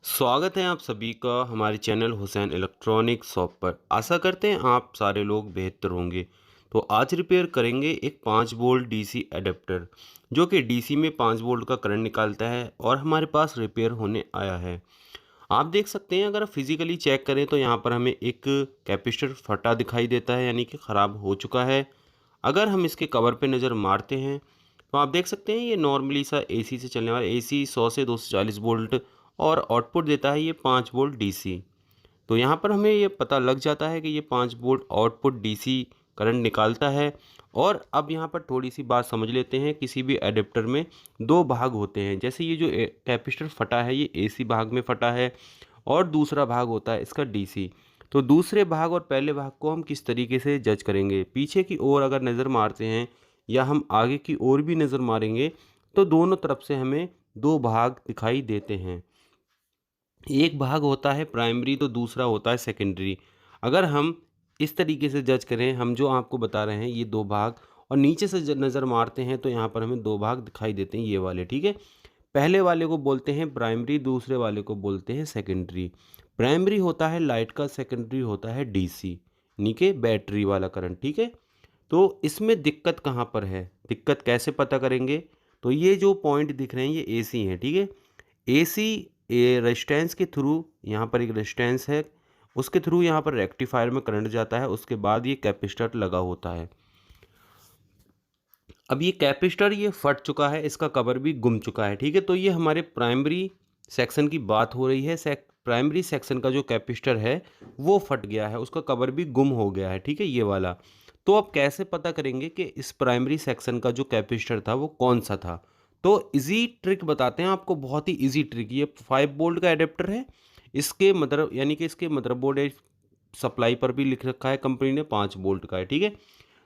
स्वागत है आप सभी का हमारे चैनल हुसैन इलेक्ट्रॉनिक शॉप पर। आशा करते हैं आप सारे लोग बेहतर होंगे। तो आज रिपेयर करेंगे एक 5 वोल्ट डीसी एडेप्टर जो कि डीसी में 5 वोल्ट का करंट निकालता है और हमारे पास रिपेयर होने आया है। आप देख सकते हैं, अगर फिजिकली चेक करें तो यहाँ पर हमें एक कैपेसिटर फटा दिखाई देता है, यानी कि ख़राब हो चुका है। अगर हम इसके कवर पे नज़र मारते हैं तो आप देख सकते हैं ये नॉर्मली सा एसी से चलने वाला एसी 100 से 240 वोल्ट और आउटपुट देता है ये 5 वोल्ट डीसी। तो यहाँ पर हमें ये पता लग जाता है कि ये 5 वोल्ट आउटपुट डीसी करंट निकालता है। और अब यहाँ पर थोड़ी सी बात समझ लेते हैं। किसी भी एडेप्टर में दो भाग होते हैं। जैसे ये जो कैपेसिटर फटा है ये एसी भाग में फटा है और दूसरा भाग होता है इसका डीसी। तो दूसरे भाग और पहले भाग को हम किस तरीके से जज करेंगे, पीछे की ओर अगर नज़र मारते हैं या हम आगे की ओर भी नज़र मारेंगे तो दोनों तरफ से हमें दो भाग दिखाई देते हैं। एक भाग होता है प्राइमरी तो दूसरा होता है सेकेंडरी। अगर हम इस तरीके से जज करें, हम जो आपको बता रहे हैं ये दो भाग, और नीचे से नज़र मारते हैं तो यहाँ पर हमें दो भाग दिखाई देते हैं ये वाले, ठीक है। पहले वाले को बोलते हैं प्राइमरी, दूसरे वाले को बोलते हैं सेकेंडरी। प्राइमरी होता है लाइट का, सेकेंडरी होता है डीसी यानी कि बैटरी वाला करंट, ठीक है। तो इसमें दिक्कत कहाँ पर है, दिक्कत कैसे पता करेंगे? तो ये जो पॉइंट दिख रहे हैं ये एसी हैं, ठीक है। एसी ये रेजिस्टेंस के थ्रू, यहाँ पर एक रेजिस्टेंस है, उसके थ्रू यहाँ पर रेक्टिफायर में करंट जाता है, उसके बाद ये कैपेसिटर लगा होता है। अब ये कैपेसिटर ये फट चुका है, इसका कवर भी गुम चुका है, ठीक है। तो ये हमारे प्राइमरी सेक्शन की बात हो रही है। प्राइमरी सेक्शन का जो कैपेसिटर है वो फट गया है, उसका कवर भी गुम हो गया है, ठीक है, ये वाला। तो अब कैसे पता करेंगे कि इस प्राइमरी सेक्शन का जो कैपेसिटर था वो कौन सा था? तो इजी ट्रिक बताते हैं आपको, बहुत ही इजी ट्रिक। ये 5 वोल्ट का एडेप्टर है। इसके मदर यानी कि इसके मदरबोर्ड सप्लाई पर भी लिख रखा है कंपनी ने 5 वोल्ट का है, ठीक है।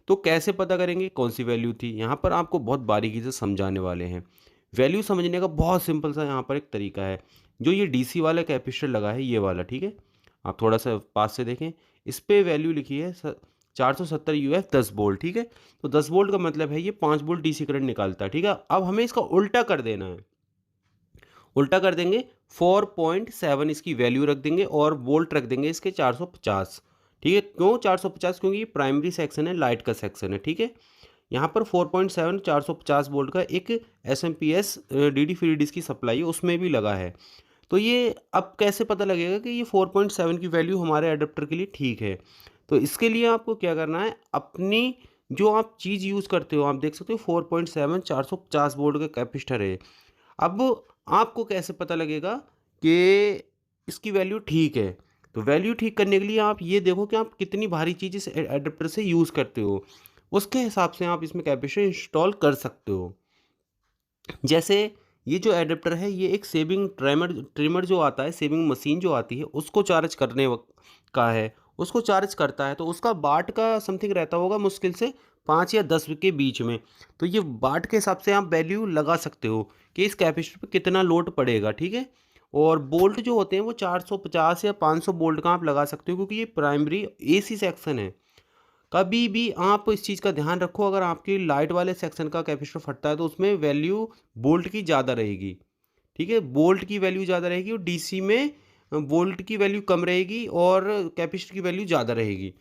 तो कैसे पता करेंगे कौन सी वैल्यू थी? यहाँ पर आपको बहुत बारीकी से समझाने वाले हैं। वैल्यू समझने का बहुत सिंपल सा यहाँ पर एक तरीका है। जो ये डीसी वाला कैपेसिटर लगा है ये वाला, ठीक है, आप थोड़ा सा पास से देखें, इस पे वैल्यू लिखी है 470 यूएफ 10 वोल्ट, ठीक है। तो 10 वोल्ट का मतलब है ये 5 वोल्ट डीसी करंट निकालता है, ठीक है। अब हमें इसका उल्टा कर देना है। उल्टा कर देंगे, 4.7 इसकी वैल्यू रख देंगे और वोल्ट रख देंगे इसके 450, ठीक है। क्यों 450? क्योंकि ये प्राइमरी सेक्शन है, लाइट का सेक्शन है, ठीक है। यहाँ पर 4.7 450 वोल्ट का एक S M P S D D free की सप्लाई है, उसमें भी लगा है। तो ये अब कैसे पता लगेगा कि ये 4.7 की वैल्यू हमारे अडेप्टर के लिए ठीक है? तो इसके लिए आपको क्या करना है, अपनी जो आप चीज़ यूज़ करते हो, आप देख सकते हो 4.7 450 वोल्ट का कैपेसिटर है। अब आपको कैसे पता लगेगा कि इसकी वैल्यू ठीक है? तो वैल्यू ठीक करने के लिए आप ये देखो कि आप कितनी भारी चीज़ इस एडेप्टर से यूज़ करते हो, उसके हिसाब से आप इसमें कैपेसिटर इंस्टॉल कर सकते हो। जैसे ये जो एडेप्टर है ये एक सेविंग ट्रिमर ट्रिमर जो आता है, सेविंग मशीन जो आती है उसको चार्ज करने का है, उसको चार्ज करता है। तो उसका वाट का समथिंग रहता होगा, मुश्किल से 5 या 10 के बीच में। तो ये वाट के हिसाब से आप वैल्यू लगा सकते हो कि इस कैपेसिटर पे कितना लोड पड़ेगा, ठीक है। और बोल्ट जो होते हैं वो 450 या 500 बोल्ट का आप लगा सकते हो, क्योंकि ये प्राइमरी एसी सेक्शन है। कभी भी आप इस चीज़ का ध्यान रखो, अगर आपकी लाइट वाले सेक्शन का कैपेसिटर फटता है तो उसमें वैल्यू बोल्ट की ज़्यादा रहेगी, ठीक है। बोल्ट की वैल्यू ज़्यादा रहेगी और डीसी में वोल्ट की वैल्यू कम रहेगी और कैपेसिटर की वैल्यू ज़्यादा रहेगी।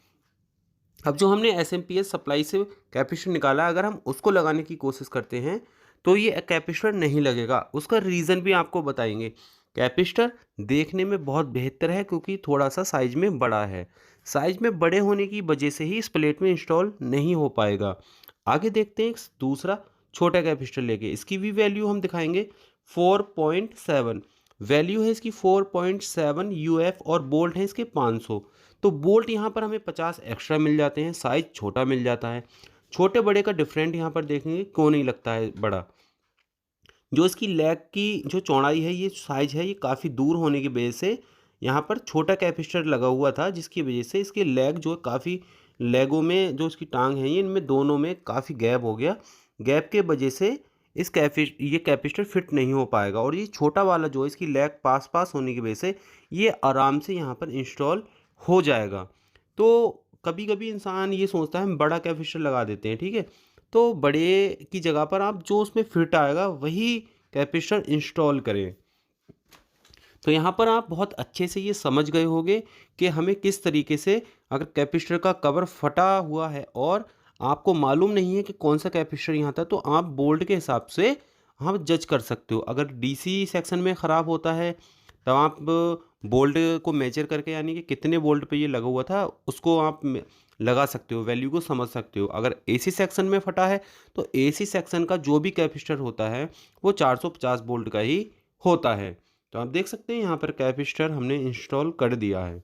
अब जो हमने S M P S supply से कैपेसिटर निकाला, अगर हम उसको लगाने की कोशिश करते हैं तो ये कैपेसिटर नहीं लगेगा। उसका रीज़न भी आपको बताएंगे। कैपेसिटर देखने में बहुत बेहतर है क्योंकि थोड़ा सा साइज में बड़ा है। साइज में बड़े होने की वजह से ही इस प्लेट में इंस्टॉल नहीं हो पाएगा। आगे देखते हैं एक दूसरा छोटा कैपेसिटर लेके, इसकी भी वैल्यू हम दिखाएंगे 4.7 वैल्यू है इसकी 4.7 यूएफ और बोल्ट है इसके 500। तो बोल्ट यहाँ पर हमें 50 एक्स्ट्रा मिल जाते हैं, साइज छोटा मिल जाता है। छोटे बड़े का डिफरेंट यहाँ पर देखेंगे क्यों नहीं लगता है बड़ा। जो इसकी लेग की जो चौड़ाई है, ये साइज है, ये काफ़ी दूर होने की वजह से यहाँ पर छोटा कैपेसिटर लगा हुआ था, जिसकी वजह से इसके लेग जो काफ़ी, लेगों में जो इसकी टांग है ये, इनमें दोनों में काफ़ी गैप हो गया। गैप के वजह से ये कैपेसिटर फिट नहीं हो पाएगा। और ये छोटा वाला जो है इसकी लेग पास पास होने की वजह से ये आराम से यहाँ पर इंस्टॉल हो जाएगा। तो कभी कभी इंसान ये सोचता है हम बड़ा कैपेसिटर लगा देते हैं, ठीक है। तो बड़े की जगह पर आप जो उसमें फिट आएगा वही कैपेसिटर इंस्टॉल करें। तो यहाँ पर आप बहुत अच्छे से ये समझ गए होंगे कि हमें किस तरीके से, अगर कैपेसिटर का कवर फटा हुआ है और आपको मालूम नहीं है कि कौन सा कैपेसिटर यहाँ था, तो आप बोल्ट के हिसाब से आप जज कर सकते हो। अगर डीसी सेक्शन में ख़राब होता है तब आप बोल्ट को मेजर करके, यानी कि कितने वोल्ट पे ये लगा हुआ था, उसको आप लगा सकते हो, वैल्यू को समझ सकते हो। अगर एसी सेक्शन में फटा है तो एसी सेक्शन का जो भी कैपेसिटर होता है वो 450 वोल्ट का ही होता है। तो आप देख सकते हैं यहाँ पर कैपेसिटर हमने इंस्टॉल कर दिया है।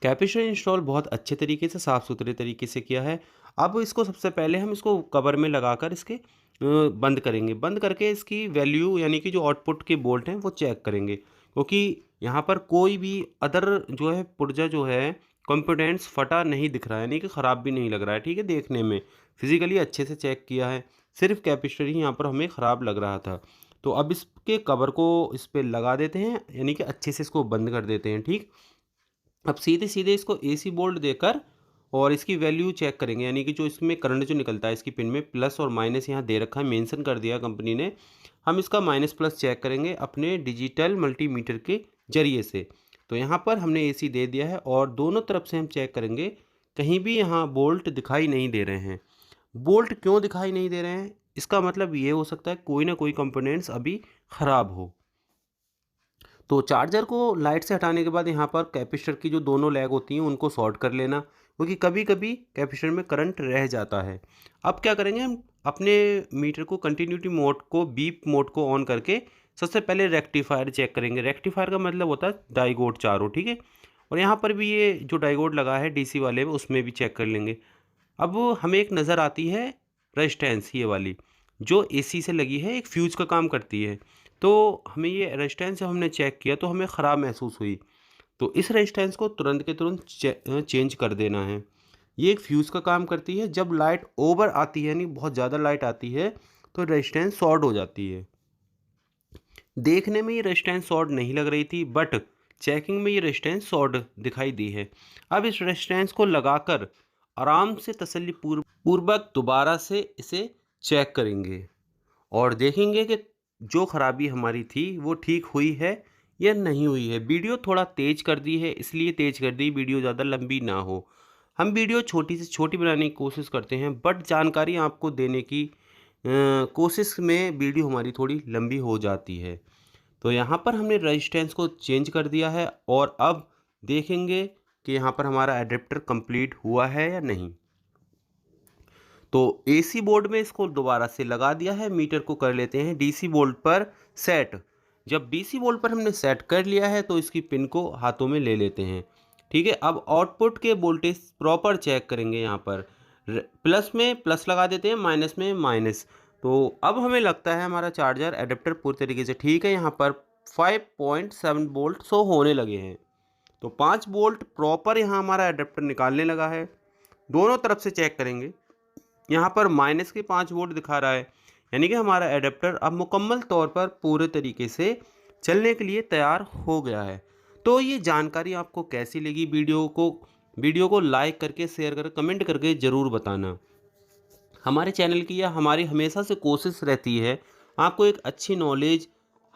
कैपेसिटर इंस्टॉल बहुत अच्छे तरीके से, साफ़ सुथरे तरीके से किया है। अब इसको सबसे पहले हम इसको कवर में लगाकर इसके बंद करेंगे। बंद करके इसकी वैल्यू, यानी कि जो आउटपुट के बोल्ट हैं वो चेक करेंगे, क्योंकि यहाँ पर कोई भी अदर जो है पुर्जा जो है कंपोनेंट्स फटा नहीं दिख रहा है, यानी कि ख़राब भी नहीं लग रहा है। ठीक है, देखने में फिजिकली अच्छे से चेक किया है, सिर्फ कैपेसिटर ही यहाँ पर हमें ख़राब लग रहा था। तो अब इसके कवर को इस पर लगा देते हैं, यानी कि अच्छे से इसको बंद कर देते हैं। ठीक, अब सीधे सीधे इसको एसी बोल्ट देकर और इसकी वैल्यू चेक करेंगे, यानी कि जो इसमें करंट जो निकलता है इसकी पिन में, प्लस और माइनस यहाँ दे रखा है, मेंशन कर दिया कंपनी ने। हम इसका माइनस प्लस चेक करेंगे अपने डिजिटल मल्टीमीटर के जरिए से। तो यहाँ पर हमने एसी दे दिया है और दोनों तरफ से हम चेक करेंगे, कहीं भी यहाँ बोल्ट दिखाई नहीं दे रहे हैं। बोल्ट क्यों दिखाई नहीं दे रहे हैं, इसका मतलब ये हो सकता है कोई ना कोई कंपोनेंट्स अभी ख़राब हो। तो चार्जर को लाइट से हटाने के बाद यहाँ पर कैपेसिटर की जो दोनों लैग होती हैं उनको शॉर्ट कर लेना, क्योंकि कभी कभी कैपेसिटर में करंट रह जाता है। अब क्या करेंगे, हम अपने मीटर को कंटिन्यूटी मोड को, बीप मोड को ऑन करके सबसे पहले रेक्टिफायर चेक करेंगे। रेक्टिफायर का मतलब होता है डाइगोड चारों। ठीक है, और यहाँ पर भी ये जो डाइगोड लगा है डीसी वाले में, उसमें भी चेक कर लेंगे। अब हमें एक नज़र आती है रेजिस्टेंस, ये वाली जो एसी से लगी है, एक फ्यूज का काम करती है। तो हमें ये रेजिस्टेंस जब हमने चेक किया तो हमें ख़राब महसूस हुई, तो इस रेजिस्टेंस को तुरंत के तुरंत चेंज कर देना है। ये एक फ्यूज़ का काम करती है। जब लाइट ओवर आती है, यानी बहुत ज़्यादा लाइट आती है, तो रेजिस्टेंस शॉर्ट हो जाती है। देखने में ये रेजिस्टेंस शॉर्ट नहीं लग रही थी, बट चेकिंग में ये रेजिस्टेंस शॉर्ट दिखाई दी है। अब इस रेजिस्टेंस को लगाकर आराम से तसल्ली पूर्वक दोबारा से इसे चेक करेंगे और देखेंगे कि जो ख़राबी हमारी थी वो ठीक हुई है या नहीं हुई है। वीडियो थोड़ा तेज़ कर दी है, इसलिए तेज़ कर दी, वीडियो ज़्यादा लंबी ना हो। हम वीडियो छोटी से छोटी बनाने की कोशिश करते हैं, बट जानकारी आपको देने की कोशिश में वीडियो हमारी थोड़ी लंबी हो जाती है। तो यहाँ पर हमने रेजिस्टेंस को चेंज कर दिया है और अब देखेंगे कि यहाँ पर हमारा एडेप्टर कंप्लीट हुआ है या नहीं। तो एसी बोर्ड में इसको दोबारा से लगा दिया है, मीटर को कर लेते हैं डीसी बोर्ड पर सेट। जब डीसी बोर्ड पर हमने सेट कर लिया है तो इसकी पिन को हाथों में ले लेते हैं। ठीक है, अब आउटपुट के वोल्टेज प्रॉपर चेक करेंगे। यहाँ पर प्लस में प्लस लगा देते हैं, माइनस में माइनस। तो अब हमें लगता है हमारा चार्जर एडेप्टर पूरी तरीके से ठीक है। यहाँ पर 5.7 वोल्ट शो होने लगे हैं, तो 5 वोल्ट प्रॉपर यहाँ हमारा एडेप्टर निकालने लगा है। दोनों तरफ से चेक करेंगे, यहाँ पर माइनस के 5 वोल्ट दिखा रहा है, यानी कि हमारा एडेप्टर अब मुकम्मल तौर पर पूरे तरीके से चलने के लिए तैयार हो गया है। तो ये जानकारी आपको कैसी लगी, वीडियो को लाइक करके, शेयर करके, कमेंट करके ज़रूर बताना। हमारे चैनल की या हमारी हमेशा से कोशिश रहती है आपको एक अच्छी नॉलेज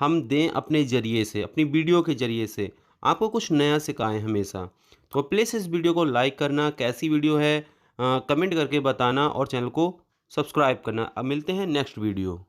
हम दें अपने ज़रिए से, अपनी वीडियो के ज़रिए से आपको कुछ नया सिखाएं हमेशा। तो प्लीज़ इस वीडियो को लाइक करना, कैसी वीडियो है कमेंट करके बताना और चैनल को सब्सक्राइब करना। अब मिलते हैं नेक्स्ट वीडियो।